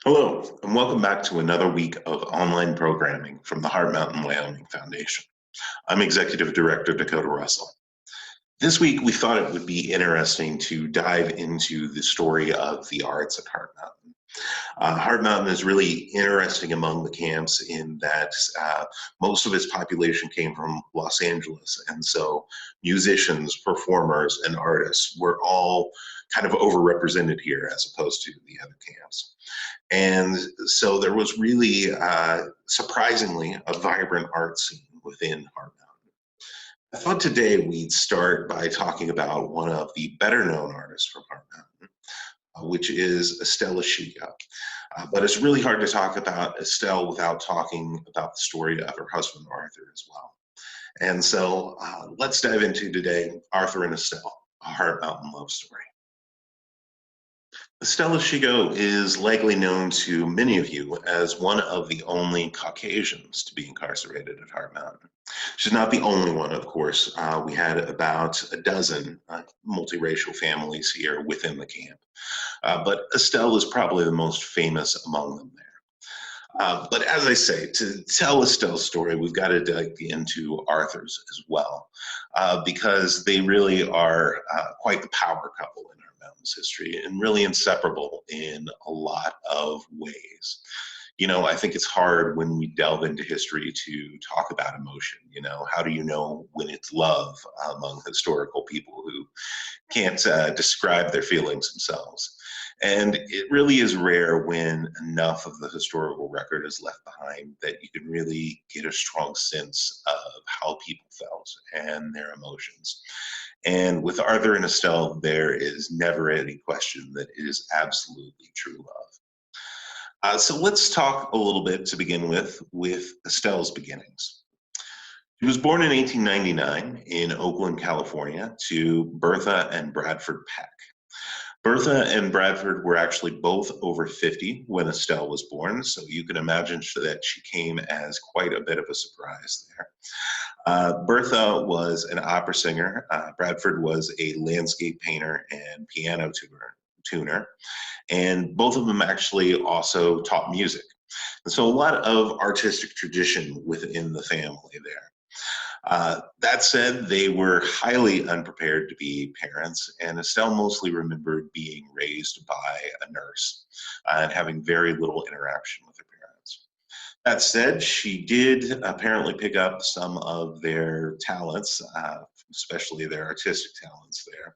Hello, and welcome back to another week of online programming from the Hard Mountain Wyoming Foundation. I'm Executive Director Dakota Russell. This week, we thought it would be interesting to dive into the story of the arts at Hard Mountain. Hard Mountain is really interesting among the camps in that most of its population came from Los Angeles, and so musicians, performers, and artists were all kind of overrepresented here as opposed to the other camps. And so there was really, surprisingly, a vibrant art scene within Hard Mountain. I thought today we'd start by talking about one of the better known artists from Hard Mountain, which is Estelle Ishigo. But it's really hard to talk about Estelle without talking about the story of her husband, Arthur, as well. And so let's dive into today Arthur and Estelle, a Hard Mountain love story. Estelle Ishigo is likely known to many of you as one of the only Caucasians to be incarcerated at Hard Mountain. She's not the only one, of course. We had about a dozen multiracial families here within the camp. But Estelle is probably the most famous among them there. But as I say, to tell Estelle's story, we've got to dig into Arthur's as well, because they really are quite the power couple in our mountain's history and really inseparable in a lot of ways. You know, I think it's hard when we delve into history to talk about emotion. You know, how do you know when it's love among historical people who can't describe their feelings themselves? And it really is rare when enough of the historical record is left behind that you can really get a strong sense of how people felt and their emotions. And with Arthur and Estelle, there is never any question that it is absolutely true love. So let's talk a little bit to begin with Estelle's beginnings. She was born in 1899 in Oakland, California, to Bertha and Bradford Peck. Bertha and Bradford were actually both over 50 when Estelle was born, so you can imagine that she came as quite a bit of a surprise there. Bertha was an opera singer. Bradford was a landscape painter and piano tuner, and both of them actually also taught music. And so a lot of artistic tradition within the family there. That said, they were highly unprepared to be parents, and Estelle mostly remembered being raised by a nurse and having very little interaction with her parents. That said, she did apparently pick up some of their talents, especially their artistic talents there.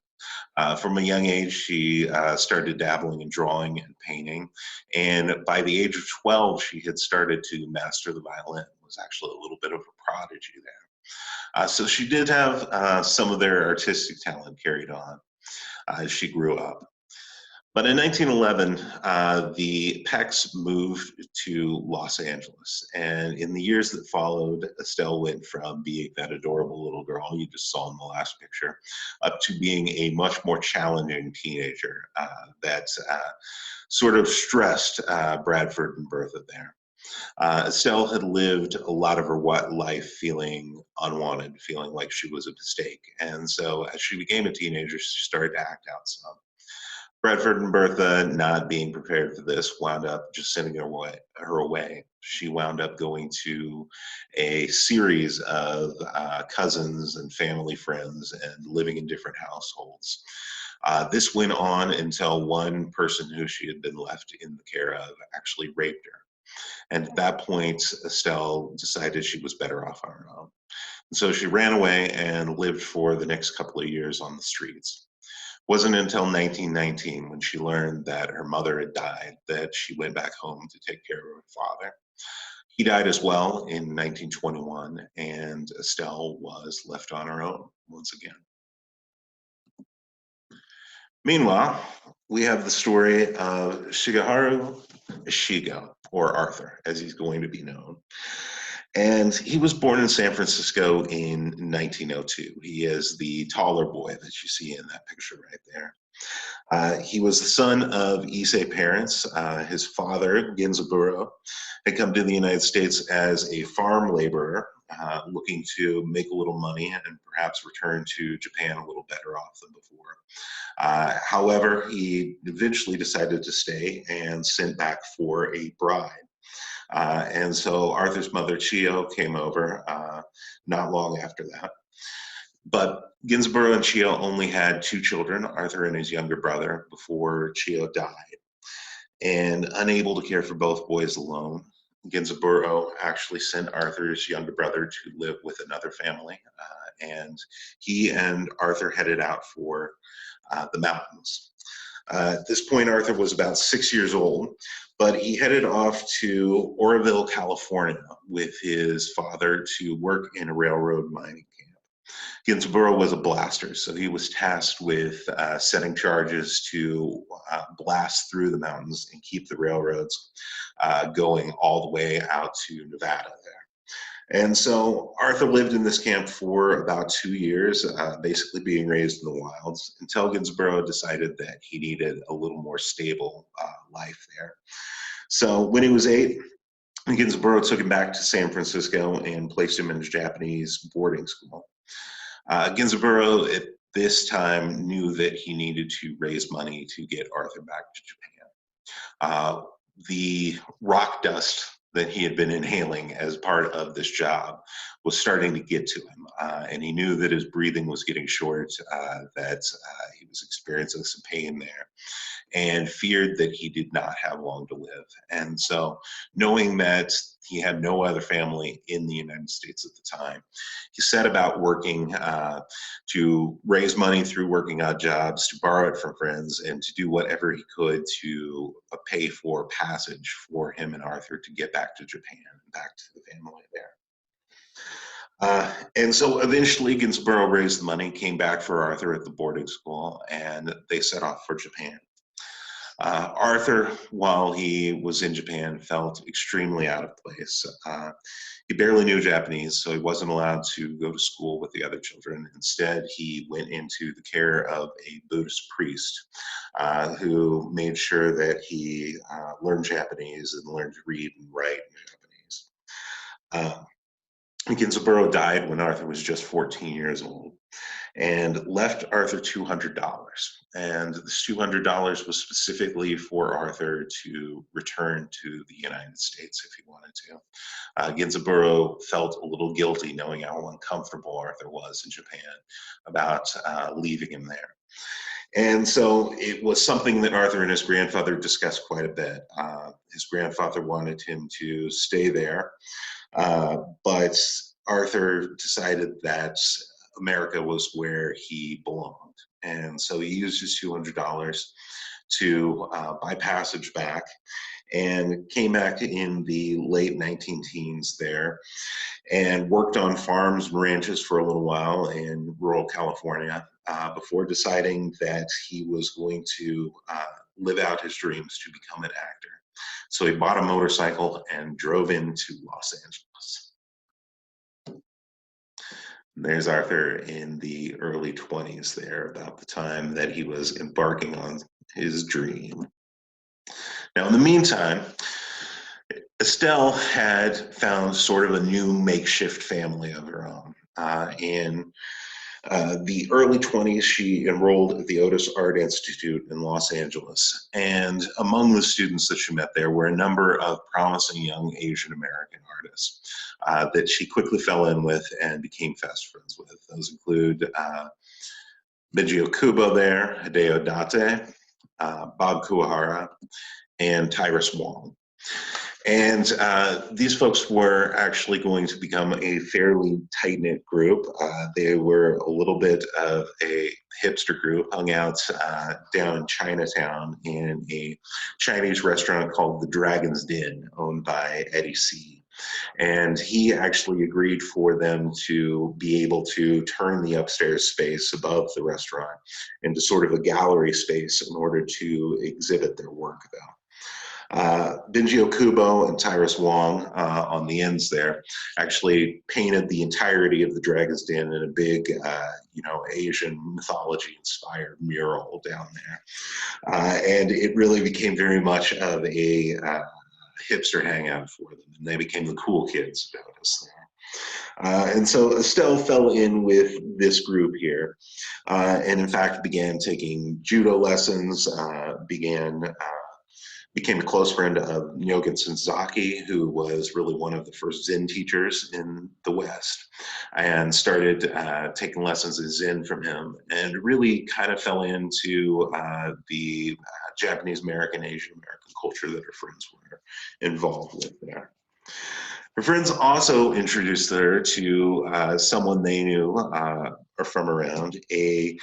From a young age, she started dabbling in drawing and painting, and by the age of 12, she had started to master the violin, was actually a little bit of a prodigy there. So she did have some of their artistic talent carried on as she grew up. But in 1911, the Pecks moved to Los Angeles. And in the years that followed, Estelle went from being that adorable little girl you just saw in the last picture up to being a much more challenging teenager that sort of stressed Bradford and Bertha there. Estelle had lived a lot of her life feeling unwanted, feeling like she was a mistake. And so as she became a teenager, she started to act out some. Bradford and Bertha, not being prepared for this, wound up just sending her away. She wound up going to a series of cousins and family friends and living in different households. This went on until one person who she had been left in the care of actually raped her. And at that point, Estelle decided she was better off on her own. And so she ran away and lived for the next couple of years on the streets. It wasn't until 1919, when she learned that her mother had died, that she went back home to take care of her father. He died as well in 1921, and Estelle was left on her own once again. Meanwhile, we have the story of Shigeharu Ishigo, or Arthur, as he's going to be known. And he was born in San Francisco in 1902. He is the taller boy that you see in that picture right there. He was the son of Issei parents. His father, Genzaburo, had come to the United States as a farm laborer looking to make a little money and perhaps return to Japan a little better off than before. However, he eventually decided to stay and sent back for a bride. And so Arthur's mother, Chio, came over not long after that. But Ginsborough and Chio only had two children, Arthur and his younger brother, before Chio died. And unable to care for both boys alone, Ginsborough actually sent Arthur's younger brother to live with another family. And he and Arthur headed out for the mountains. At this point, Arthur was about 6 years old, but he headed off to Oroville, California with his father to work in a railroad mining camp. Ginsborough was a blaster, so he was tasked with setting charges to blast through the mountains and keep the railroads going all the way out to Nevada there. And so Arthur lived in this camp for about 2 years, basically being raised in the wilds, until Ginsborough decided that he needed a little more stable life there. So when he was 8, Ginsborough took him back to San Francisco and placed him in a Japanese boarding school. Ginsborough at this time knew that he needed to raise money to get Arthur back to Japan. The rock dust that he had been inhaling as part of this job was starting to get to him, and he knew that his breathing was getting short, that he was experiencing some pain there, and feared that he did not have long to live. And so, knowing that he had no other family in the United States at the time, he set about working to raise money through working odd jobs, to borrow it from friends, and to do whatever he could to pay for passage for him and Arthur to get back to Japan and back to the family there. And so eventually Ginsborough raised the money, came back for Arthur at the boarding school, and they set off for Japan. Arthur, while he was in Japan, felt extremely out of place. He barely knew Japanese, so he wasn't allowed to go to school with the other children. Instead, he went into the care of a Buddhist priest who made sure that he learned Japanese and learned to read and write in Japanese. Ginsborough died when Arthur was just 14 years old and left Arthur $200. And this $200 was specifically for Arthur to return to the United States if he wanted to. Ginsborough felt a little guilty knowing how uncomfortable Arthur was in Japan about leaving him there. And so it was something that Arthur and his grandfather discussed quite a bit. His grandfather wanted him to stay there, but Arthur decided that America was where he belonged. And so he used his $200 to buy passage back and came back in the late 19-teens there and worked on farms and ranches for a little while in rural California before deciding that he was going to live out his dreams to become an actor. So he bought a motorcycle and drove into Los Angeles. There's Arthur in the early 20s there, about the time that he was embarking on his dream. Now, in the meantime, Estelle had found sort of a new makeshift family of her own. In the early 20s, she enrolled at the Otis Art Institute in Los Angeles. And among the students that she met there were a number of promising young Asian American artists that she quickly fell in with and became fast friends with. Those include Mijio Kubo there, Hideo Date, Bob Kuwahara, and Tyrus Wong. And these folks were actually going to become a fairly tight-knit group. They were a little bit of a hipster group, hung out down in Chinatown in a Chinese restaurant called the Dragon's Den, owned by Eddie C. And he actually agreed for them to be able to turn the upstairs space above the restaurant into sort of a gallery space in order to exhibit their work there. Binjio Kubo and Tyrus Wong on the ends there actually painted the entirety of the Dragon's Den in a big, Asian mythology-inspired mural down there. And it really became very much of a hipster hangout for them, and they became the cool kids about us there. And so Estelle fell in with this group here, and in fact began taking judo lessons, became a close friend of Nyogen Senzaki, who was really one of the first Zen teachers in the West, and started taking lessons in Zen from him, and really kind of fell into the Japanese American, Asian American culture that her friends were involved with there. Her friends also introduced her to someone they knew or from around, a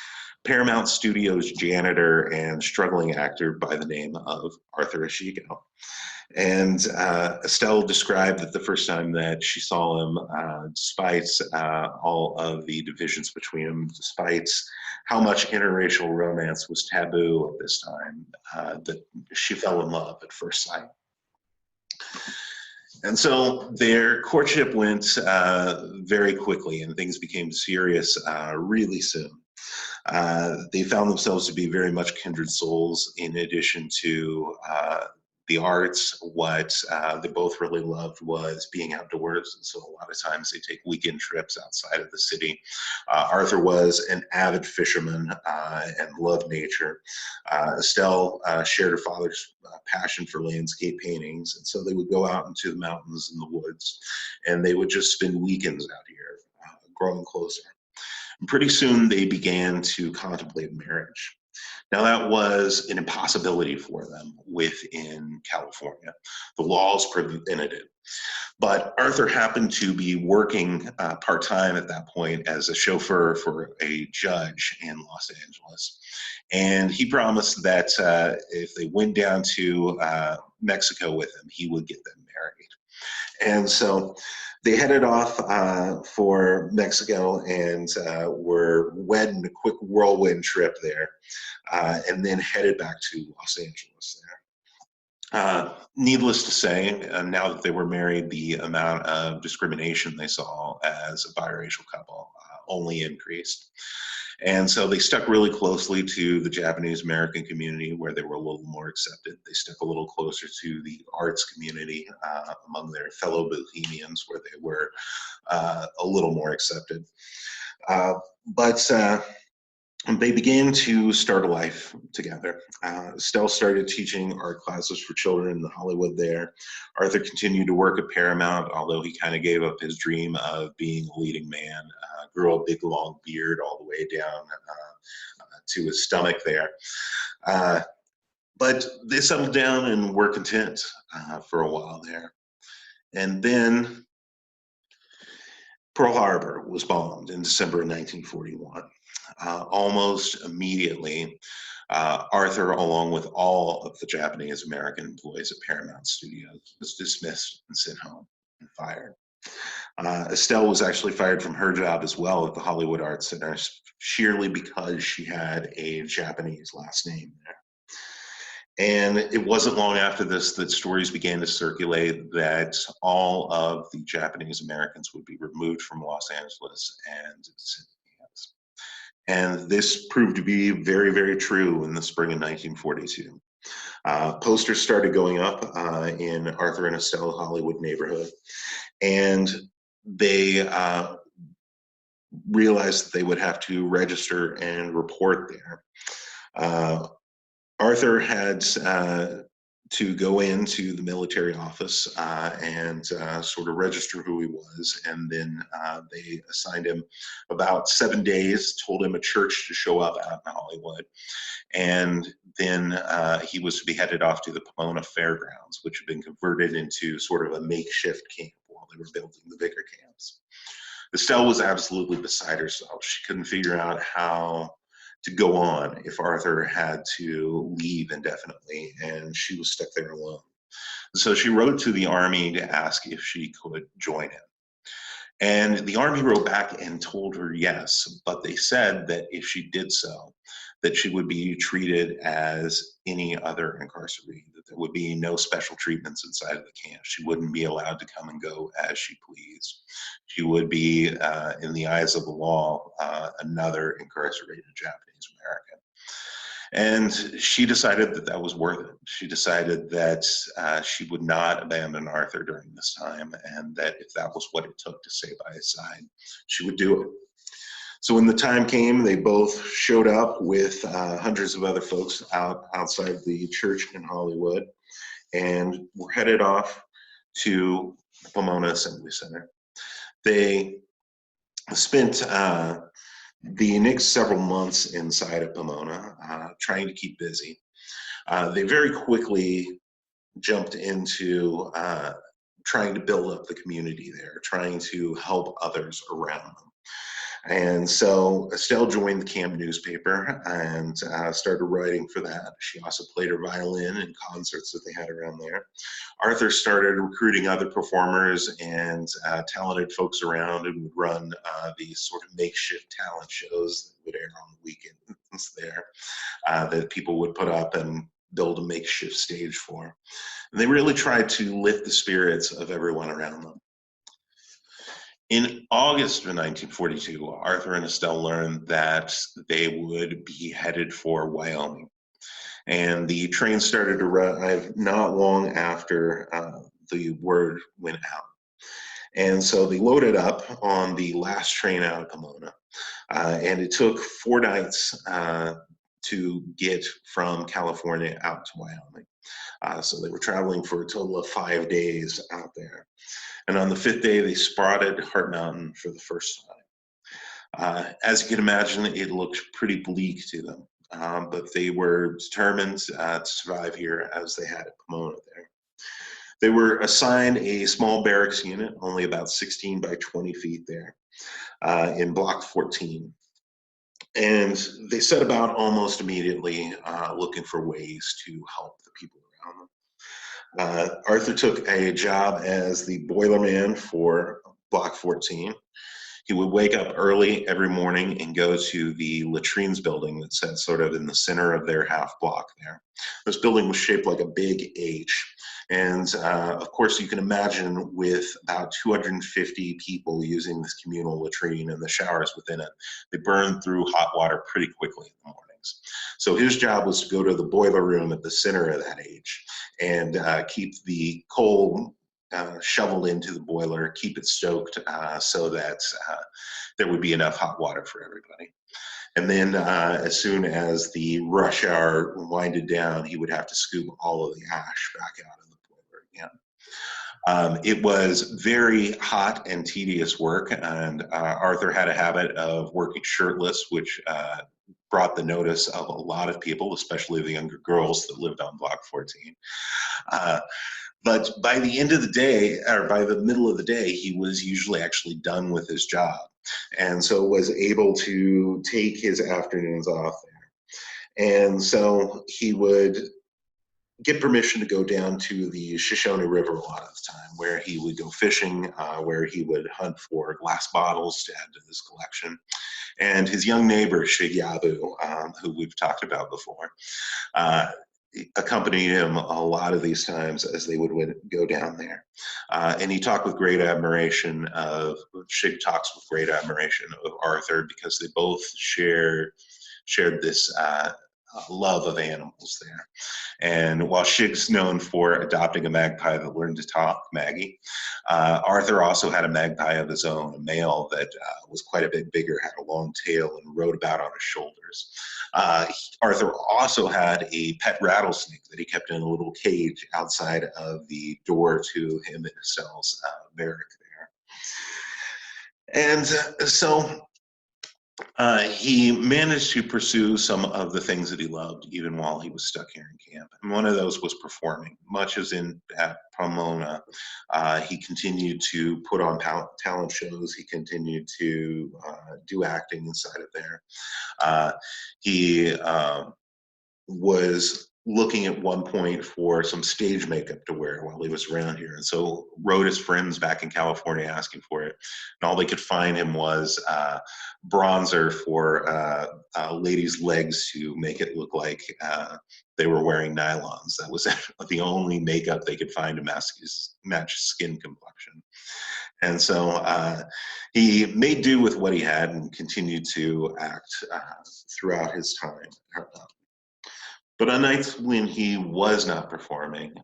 Paramount Studios janitor and struggling actor by the name of Arthur Ishigo. And Estelle described that the first time that she saw him, despite all of the divisions between them, despite how much interracial romance was taboo at this time, that she fell in love at first sight. And so their courtship went very quickly, and things became serious really soon. They found themselves to be very much kindred souls, in addition to the arts. What they both really loved was being outdoors, and so a lot of times they take weekend trips outside of the city. Arthur was an avid fisherman and loved nature. Estelle shared her father's passion for landscape paintings, and so they would go out into the mountains and the woods, and they would just spend weekends out here, growing closer. And pretty soon they began to contemplate marriage. Now, that was an impossibility for them within California. The laws prevented it. But Arthur happened to be working part-time at that point as a chauffeur for a judge in Los Angeles. And he promised that if they went down to Mexico with him, he would get them married. And so they headed off for Mexico and were wed in a quick whirlwind trip there, and then headed back to Los Angeles there. Needless to say, now that they were married, the amount of discrimination they saw as a biracial couple only increased. And so they stuck really closely to the Japanese American community, where they were a little more accepted. They stuck a little closer to the arts community among their fellow Bohemians, where they were a little more accepted. But they began to start a life together. Estelle started teaching art classes for children in Hollywood there. Arthur continued to work at Paramount, although he kind of gave up his dream of being a leading man, grew a big long beard all the way down to his stomach there. But they settled down and were content for a while there. And then Pearl Harbor was bombed in December of 1941. Almost immediately, Arthur, along with all of the Japanese American employees at Paramount Studios, was dismissed and sent home and fired. Estelle was actually fired from her job as well at the Hollywood Arts Center, sheerly because she had a Japanese last name there. And it wasn't long after this that stories began to circulate that all of the Japanese Americans would be removed from Los Angeles and sent to camps. And this proved to be very, very true in the spring of 1942. Posters started going up in Arthur and Estelle Hollywood neighborhood, and they realized that they would have to register and report there. Arthur had to go into the military office and sort of register who he was, and then they assigned him about 7 days, told him a church to show up out in Hollywood, and then he was to be headed off to the Pomona Fairgrounds, which had been converted into sort of a makeshift camp while they were building the bigger camps. Estelle was absolutely beside herself. She couldn't figure out how to go on if Arthur had to leave indefinitely, and she was stuck there alone. So she wrote to the Army to ask if she could join him. And the Army wrote back and told her yes, but they said that if she did so, that she would be treated as any other incarceree, that there would be no special treatments inside of the camp. She wouldn't be allowed to come and go as she pleased. She would be, in the eyes of the law, another incarcerated Japanese American. And she decided that that was worth it. She decided that she would not abandon Arthur during this time, and that if that was what it took to stay by his side, she would do it. So when the time came, they both showed up with hundreds of other folks outside the church in Hollywood, and were headed off to the Pomona Assembly Center. They spent the next several months inside of Pomona, trying to keep busy. They very quickly jumped into trying to build up the community there, trying to help others around them. And so Estelle joined the camp newspaper and started writing for that. She also played her violin in concerts that they had around there. Arthur started recruiting other performers and talented folks around, and would run these sort of makeshift talent shows that would air on the weekends there, that people would put up and build a makeshift stage for. And they really tried to lift the spirits of everyone around them. In August of 1942, Arthur and Estelle learned that they would be headed for Wyoming. And the train started to arrive not long after the word went out. And so they loaded up on the last train out of Pomona. And it took 4 nights to get from California out to Wyoming. So they were traveling for a total of 5 days out there. And on the 5th day, they spotted Heart Mountain for the first time. As you can imagine, it looked pretty bleak to them, but they were determined to survive here, as they had at Pomona there. They were assigned a small barracks unit, only about 16 by 20 feet there, in Block 14. And they set about almost immediately looking for ways to help the people around them. Arthur took a job as the boiler man for Block 14. He would wake up early every morning and go to the latrines building that sat sort of in the center of their half block there. This building was shaped like a big H. And of course, you can imagine with about 250 people using this communal latrine and the showers within it, they burned through hot water pretty quickly in the mornings. So his job was to go to the boiler room at the center of that H and keep the coal shoveled into the boiler, keep it stoked so that there would be enough hot water for everybody. And then as soon as the rush hour winded down, he would have to scoop all of the ash back out of the boiler again. It was very hot and tedious work, and Arthur had a habit of working shirtless, which brought the notice of a lot of people, especially the younger girls that lived on Block 14. But by the end of the day, or by the middle of the day, he was usually actually done with his job, and so was able to take his afternoons off there. And so he would get permission to go down to the Shoshone River a lot of the time, where he would go fishing, where he would hunt for glass bottles to add to his collection. And his young neighbor, Shig Yabu, who we've talked about before, accompanied him a lot of these times as they would go down there. And he talked with great admiration of, Shig talks with great admiration of Arthur, because they both shared this love of animals there. And while Shig's known for adopting a magpie that learned to talk, Maggie, Arthur also had a magpie of his own, a male that was quite a bit bigger, had a long tail, and rode about on his shoulders. Arthur also had a pet rattlesnake that he kept in a little cage outside of the door to him and Estelle's barrack there. And so he managed to pursue some of the things that he loved even while he was stuck here in camp. And one of those was performing. Much as at Pomona, he continued to put on talent shows. He continued to do acting inside of there. He was looking at one point for some stage makeup to wear while he was around here. And so wrote his friends back in California asking for it. And all they could find him was bronzer for ladies' legs to make it look like they were wearing nylons. That was the only makeup they could find to match skin complexion. And so he made do with what he had and continued to act throughout his time. But on nights when he was not performing,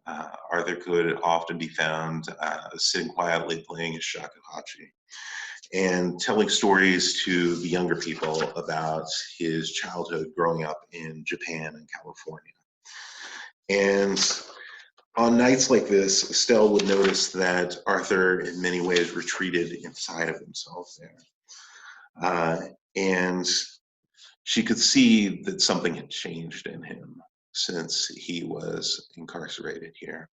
Arthur could often be found sitting quietly playing his shakuhachi and telling stories to the younger people about his childhood growing up in Japan and California. And on nights like this, Estelle would notice that Arthur, in many ways, retreated inside of himself there. And she could see that something had changed in him since he was incarcerated here,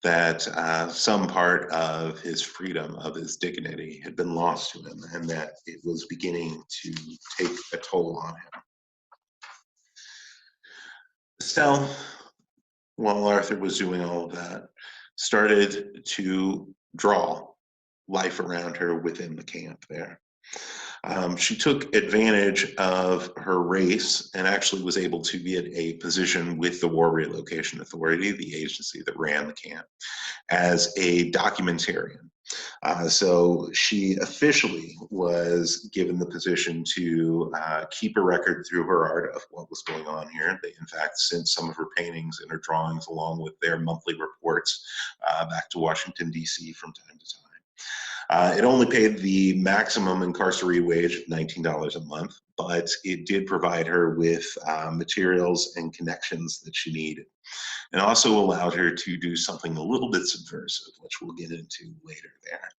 that some part of his freedom, of his dignity, had been lost to him, and that it was beginning to take a toll on him. Estelle, while Arthur was doing all of that, started to draw life around her within the camp there. She took advantage of her race and actually was able to get a position with the War Relocation Authority, the agency that ran the camp, as a documentarian. So she officially was given the position to keep a record through her art of what was going on here. They, in fact, sent some of her paintings and her drawings along with their monthly reports back to Washington, D.C. from time to time. It only paid the maximum incarcerated wage of $19 a month, but it did provide her with materials and connections that she needed, and also allowed her to do something a little bit subversive, which we'll get into later there.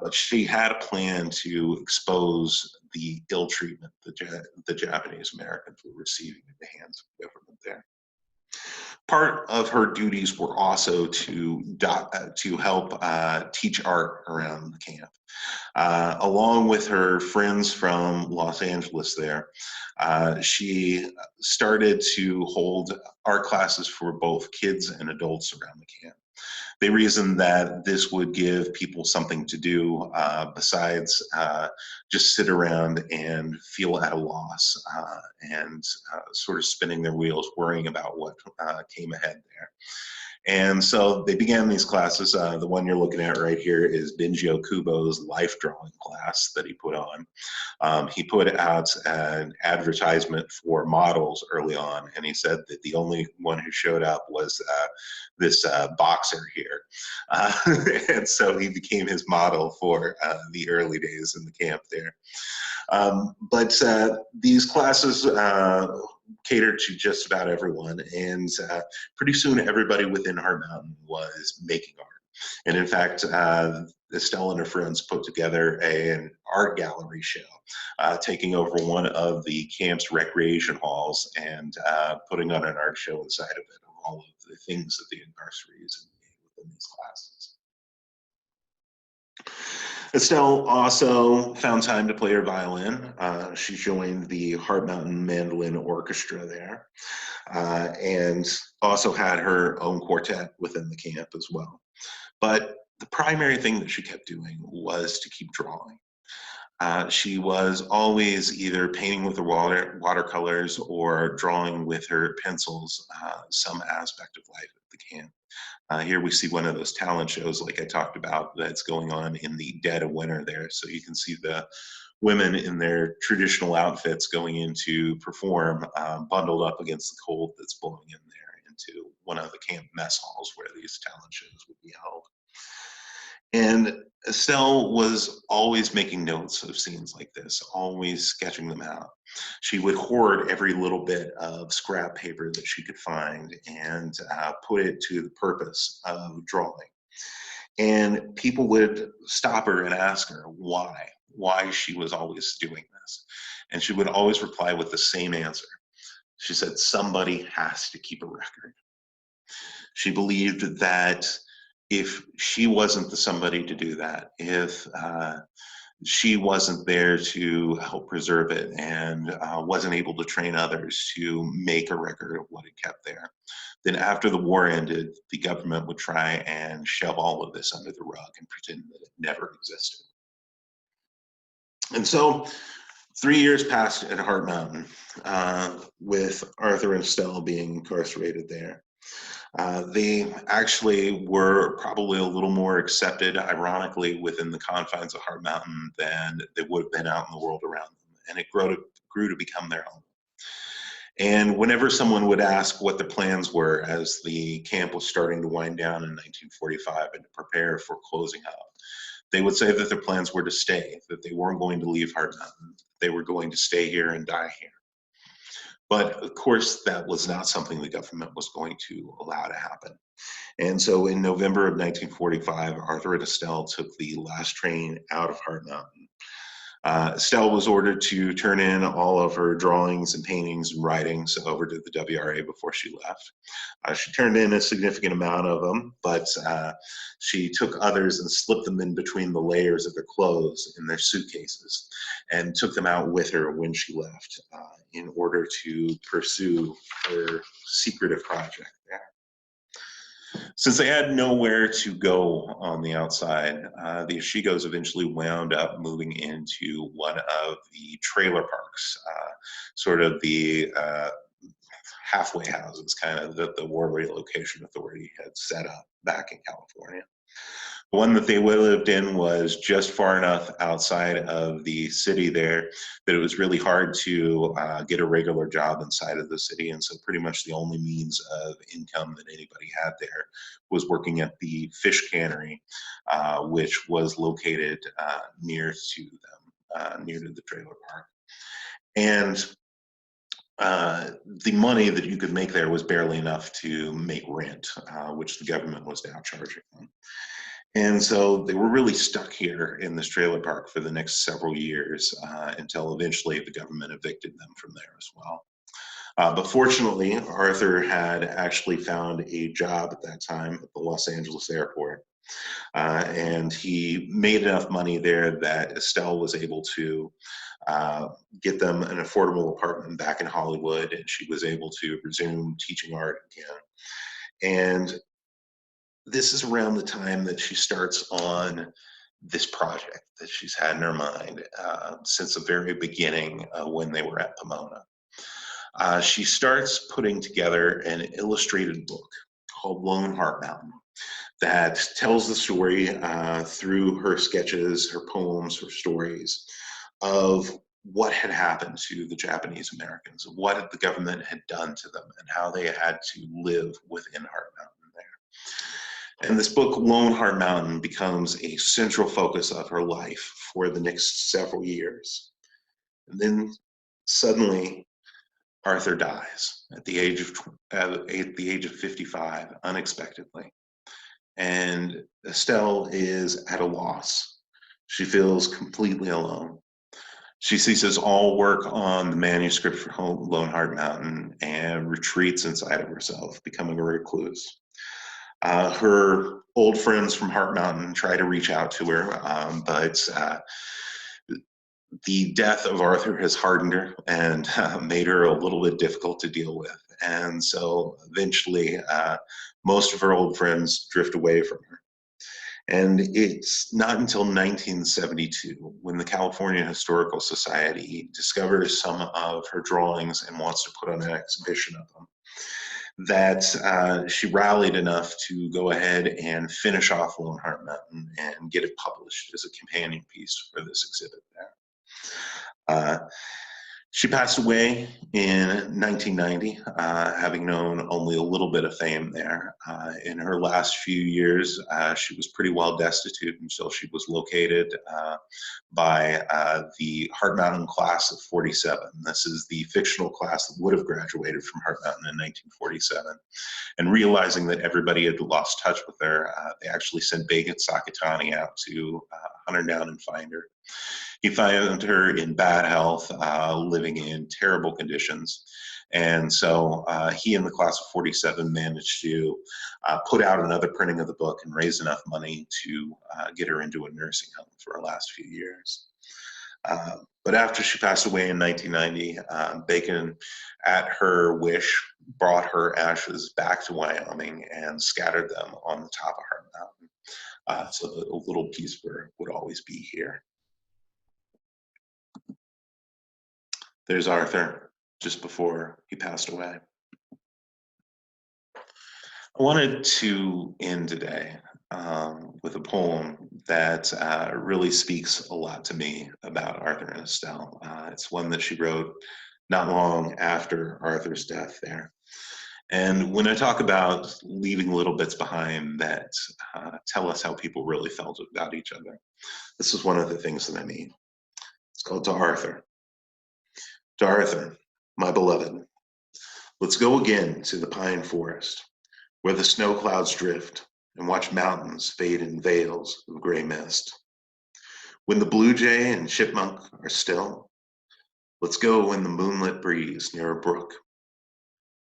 But she had a plan to expose the ill treatment that the Japanese Americans were receiving at the hands of the government there. Part of her duties were also to help teach art around the camp. Along with her friends from Los Angeles there, she started to hold art classes for both kids and adults around the camp. They reasoned that this would give people something to do besides just sit around and feel at a loss and sort of spinning their wheels, worrying about what came ahead there. And so they began these classes. The one you're looking at right here is Binjio Kubo's life drawing class that he put on. He put out an advertisement for models early on, and he said that the only one who showed up was this boxer here. And so he became his model for the early days in the camp there. But these classes catered to just about everyone, and pretty soon everybody within Heart Mountain was making art. And in fact, Estelle and her friends put together an art gallery show, taking over one of the camp's recreation halls and putting on an art show inside of it, of all of the things that the incarcerees made within these classes. Estelle also found time to play her violin. She joined the Heart Mountain Mandolin Orchestra there, and also had her own quartet within the camp as well. But the primary thing that she kept doing was to keep drawing. She was always either painting with her watercolors or drawing with her pencils some aspect of life at the camp. Here we see one of those talent shows like I talked about that's going on in the dead of winter there. So you can see the women in their traditional outfits going in to perform, bundled up against the cold that's blowing in there into one of the camp mess halls where these talent shows would be held. And Estelle was always making notes of scenes like this, always sketching them out. She would hoard every little bit of scrap paper that she could find and put it to the purpose of drawing. And people would stop her and ask her why she was always doing this. And she would always reply with the same answer. She said, somebody has to keep a record. She believed that if she wasn't the somebody to do that, if she wasn't there to help preserve it and wasn't able to train others to make a record of what it kept there, then after the war ended, the government would try and shove all of this under the rug and pretend that it never existed. And so 3 years passed at Heart Mountain with Arthur and Estelle being incarcerated there. They actually were probably a little more accepted, ironically, within the confines of Heart Mountain than they would have been out in the world around them, and it grew to become their own. And whenever someone would ask what the plans were as the camp was starting to wind down in 1945 and to prepare for closing up, they would say that their plans were to stay, that they weren't going to leave Heart Mountain, they were going to stay here and die here. But of course, that was not something the government was going to allow to happen. And so in November of 1945, Arthur and Estelle took the last train out of Heart Mountain. Estelle was ordered to turn in all of her drawings and paintings and writings over to the WRA before she left. She turned in a significant amount of them, but she took others and slipped them in between the layers of their clothes in their suitcases and took them out with her when she left in order to pursue her secretive project there. Since they had nowhere to go on the outside, the Ishigos eventually wound up moving into one of the trailer parks, sort of the halfway houses, kind of that the War Relocation Authority had set up back in California. The one that they lived in was just far enough outside of the city there that it was really hard to get a regular job inside of the city. And so pretty much the only means of income that anybody had there was working at the fish cannery, which was located near to them, near to the trailer park. And the money that you could make there was barely enough to make rent, which the government was now charging them. And so they were really stuck here in this trailer park for the next several years until eventually the government evicted them from there as well. But fortunately, Arthur had actually found a job at that time at the Los Angeles airport. And he made enough money there that Estelle was able to get them an affordable apartment back in Hollywood, and she was able to resume teaching art again. And this is around the time that she starts on this project that she's had in her mind since the very beginning when they were at Pomona. She starts putting together an illustrated book called Lone Heart Mountain that tells the story through her sketches, her poems, her stories of what had happened to the Japanese Americans, of what the government had done to them, and how they had to live within Heart Mountain there. And this book, Lone Heart Mountain, becomes a central focus of her life for the next several years. And then suddenly, Arthur dies at the age of 55, unexpectedly. And Estelle is at a loss. She feels completely alone. She ceases all work on the manuscript for Lone Heart Mountain and retreats inside of herself, becoming a recluse. Her old friends from Heart Mountain try to reach out to her, but the death of Arthur has hardened her and made her a little bit difficult to deal with. And so eventually, most of her old friends drift away from her. And it's not until 1972 when the California Historical Society discovers some of her drawings and wants to put on an exhibition of them, that she rallied enough to go ahead and finish off Lone Heart Mountain and get it published as a companion piece for this exhibit there. She passed away in 1990, having known only a little bit of fame there. In her last few years, she was pretty well destitute until she was located by the Heart Mountain class of 47. This is the fictional class that would have graduated from Heart Mountain in 1947. And realizing that everybody had lost touch with her, they actually sent Bagan Sakatani out to hunt her down and find her. He found her in bad health, living in terrible conditions. And so he and the class of 47 managed to put out another printing of the book and raise enough money to get her into a nursing home for her last few years. But after she passed away in 1990, Bacon, at her wish, brought her ashes back to Wyoming and scattered them on the top of Heart Mountain. So that a little piece of her would always be here. There's Arthur, just before he passed away. I wanted to end today with a poem that really speaks a lot to me about Arthur and Estelle. It's one that she wrote not long after Arthur's death there. And when I talk about leaving little bits behind that tell us how people really felt about each other, this is one of the things that I mean. It's called To Arthur. To Arthur, my beloved, let's go again to the pine forest, where the snow clouds drift and watch mountains fade in veils of gray mist. When the blue jay and chipmunk are still, let's go in the moonlit breeze near a brook,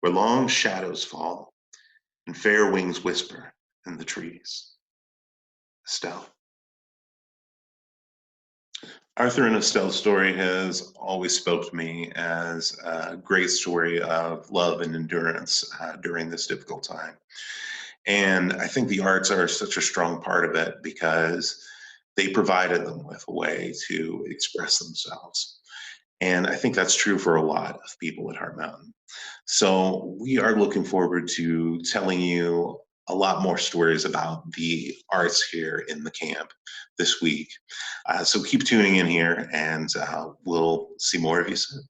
where long shadows fall and fair wings whisper in the trees. Estelle. Arthur and Estelle's story has always spoke to me as a great story of love and endurance during this difficult time. And I think the arts are such a strong part of it because they provided them with a way to express themselves. And I think that's true for a lot of people at Heart Mountain. So we are looking forward to telling you a lot more stories about the arts here in the camp this week. So keep tuning in here and we'll see more of you soon.